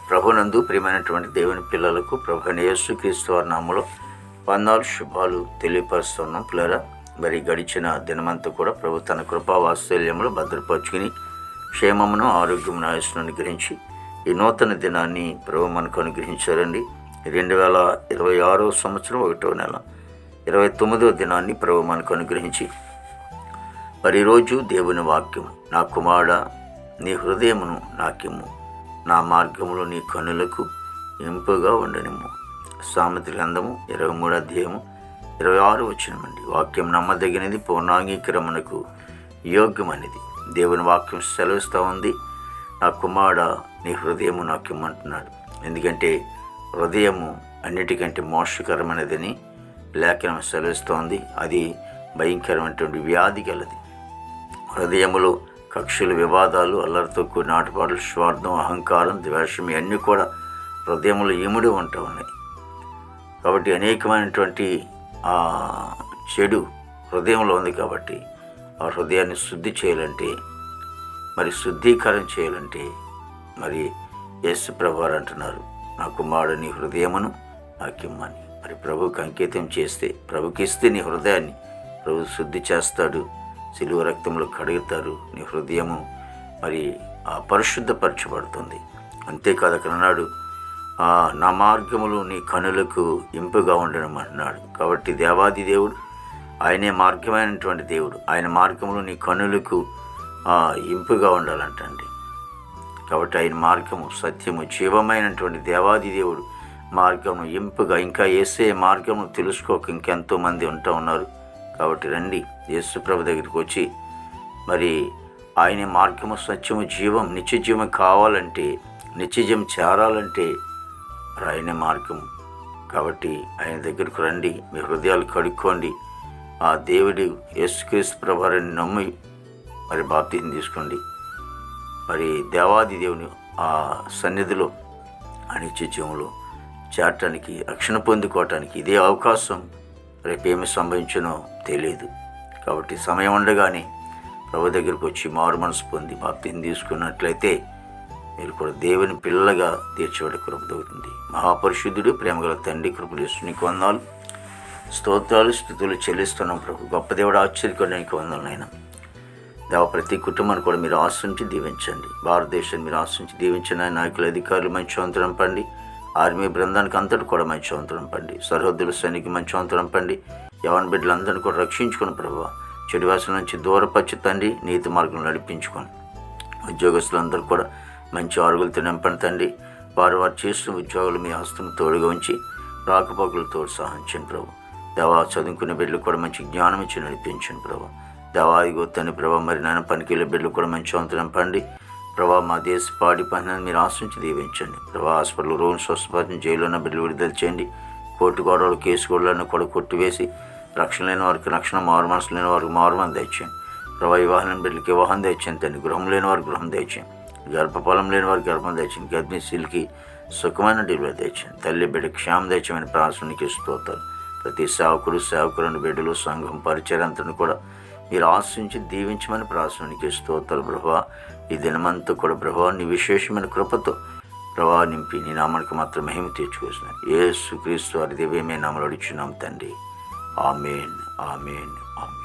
ప్రభునందు ప్రియమైనటువంటి దేవుని పిల్లలకు ప్రభువైన యేసుక్రీస్తు వారి నామములో వందనాలు శుభాలు తెలియపరుస్తున్నాం. పిల్లరా, మరి గడిచిన దినమంతా కూడా ప్రభు తన కృపా వాత్సల్యములు భద్రపరుచుకుని క్షేమమును ఆరోగ్యమును ఆయుష్ను అనుగ్రహించి ఈ నూతన దినాన్ని ప్రభు మనకు అనుగ్రహించారండి. 2026 సంవత్సరం 1వ నెల 29వ దినాన్ని ప్రభు మనకు అనుగ్రహించి మరి ఈరోజు దేవుని వాక్యం, నా కుమారుడా నీ హృదయమును నాకిమ్ము, నా మార్గములో నీ కన్నులకు ఇంపుగా ఉండనిమ్ము. సామెతల గ్రంథము 23వ అధ్యాయము 26వ వచనమండి. వాక్యం నమ్మదగినది, పూర్ణాంగీకరమునకు యోగ్యమనేది. దేవుని వాక్యం సెలవిస్తూ ఉంది, నా కుమారుడా నీ హృదయము నాకు ఇమ్మంటున్నాడు. ఎందుకంటే హృదయము అన్నిటికంటే మోసకరమైనదని లేఖనం సెలవిస్తోంది. అది భయంకరమైనటువంటి వ్యాధి గలది. హృదయములో కక్షలు, వివాదాలు, అల్లరితో కూడిన ఆటపాటలు, స్వార్థం, అహంకారం, ద్వేషం ఇవన్నీ కూడా హృదయములో ఇముడి ఉంటూ ఉన్నాయి. కాబట్టి అనేకమైనటువంటి చెడు హృదయంలో ఉంది. కాబట్టి ఆ హృదయాన్ని శుద్ధి చేయాలంటే, మరి శుద్ధీకరణ చేయాలంటే మరి యేసు ప్రభువారు అంటున్నారు, నా కుమారుడు నీ హృదయమును నాకిమ్మని. మరి ప్రభువుకి అంకితం చేస్తే, ప్రభుకి ఇస్తే నీ హృదయాన్ని ప్రభు శుద్ధి చేస్తాడు, సిలువ రక్తంలో కడుగుతారు. నీ హృదయము మరి పరిశుద్ధపరచబడుతుంది. అంతేకాదు అక్కడ అన్నాడు, నా మార్గములు నీ కనులకు ఇంపుగా ఉండనమంటున్నాడు. కాబట్టి దేవాది దేవుడు ఆయనే మార్గమైనటువంటి దేవుడు. ఆయన మార్గములు నీ కనులకు ఇంపుగా ఉండాలంటండి. కాబట్టి ఆయన మార్గము సత్యము జీవమైనటువంటి దేవాది దేవుడు మార్గము ఇంపుగా, ఇంకా యేసే మార్గము తెలుసుకోక ఇంకెంతోమంది ఉంటూ ఉన్నారు. కాబట్టి రండి యేసు ప్రభు దగ్గరికి వచ్చి మరి ఆయన మార్గము సత్యము జీవం నిత్యజీవం కావాలంటే, నిత్యజీవం చేరాలంటే ఆయన మార్గము. కాబట్టి ఆయన దగ్గరకు రండి, మీ హృదయాలు కడుక్కోండి, ఆ దేవుడు యేసుక్రీస్తు ప్రభువారిని నమ్మి మరి బాప్తిజం తీసుకోండి. మరి దేవాది దేవుని ఆ సన్నిధిలో ఆ నిత్యజీవంలో చేరటానికి, రక్షణ పొందుకోవటానికి ఇదే అవకాశం. రేపేమి సంభవించునో తెలియదు. కాబట్టి సమయం ఉండగానే ప్రభు దగ్గరకు వచ్చి మారు మనసు పొంది బాప్తిజం తీసుకున్నట్లయితే మీరు కూడా దేవుని పిల్లగా తీర్చిబడే కృప దొరుకుతుంది. మహాపరిశుద్ధుడు, ప్రేమగల తండ్రి, కృపలేసునికి వందనాలు, స్తోత్రాలు, స్తుతులు చెల్లిస్తున్నాం ప్రభు. గొప్ప దేవుడు, ఆశ్చర్యకరడానికి వందనాలు నాయన. దేవ, ప్రతి కుటుంబాన్ని కూడా మీరు ఆశించి దీవించండి. భారతదేశాన్ని మీరు ఆశించి దీవించండి. నాయకులు, అధికారులు మంచి వంతరం పండి, ఆర్మీ బృందానికి అంతటి కూడా మంచి వంతరం పండి, సరిహద్దుల సైనికి మంచి వంతరం పండి, యవన బిడ్డలందరినీ కూడా రక్షించుకుని ప్రభు, చెడు వాసన నుంచి దూరపరిచి తండ్రి, నీతి మార్గం నడిపించుకొని, ఉద్యోగస్తులందరూ కూడా మంచి ఆరుగులతో నింపండి తండ్రి. వారు చేస్తున్న ఉద్యోగాలు మీ హస్తం తోడుగా ఉంచి రాకపోకలతో సహాయించండి ప్రభు. దేవా, చదువుకునే బిడ్డలు కూడా మంచి జ్ఞానం ఇచ్చి నడిపించండి ప్రభు. దేవా, ఇగో తండ్రి ప్రభు, మరి నాన్న పనికిళ్ళే బిడ్డలు కూడా మంచి వంతు నింపండి ప్రభా. మా దేశ పాడి పని మీరు ఆశించి దీవించండి ప్రభా. హాస్పిటల్ రోజు స్వస్థపరిచి, జైల్లో ఉన్న బిడ్డలు విడుదల చేయండి. కోర్టు గొడవలు, కేసు గొడవలను కూడా కొట్టివేసి రక్షణ లేని వారికి రక్షణ, మారు మనసు లేని వారికి మారుమని దయచేయండి ప్రభా. వివాహం లేని బిడ్డలకి వివాహం దయచేయండి తండ్రి. గృహం లేని వారికి గృహం దయచేయండి. గర్భఫలం లేని వారికి గర్భం దయచేయండి. గర్భిణీశీలకి సుఖమైన డెలివరీ దయచేయండి. తల్లి బిడ్డ క్షేమం దయచేయమని ప్రార్థనకి స్తోత్రాలు. ప్రతి సేవకులను బిడ్డలు, సంఘం, పరిచయంతను కూడా మీరు ఆశించి దీవించమని ప్రార్థనకి స్తోత్రాలు ప్రభువా. ఈ దినమంతా కూడా ప్రభువా నీ విశేషమైన కృపతో ప్రభా నింపి నీ నామానికి మాత్రం మహిమ తీర్చుకొస్తున్నాను. యేసుక్రీస్తు వారి దివ్యమైన నామములో అడుగుచున్నాం తండ్రి. ఆమేన్, ఆమేన్, ఆమేన్.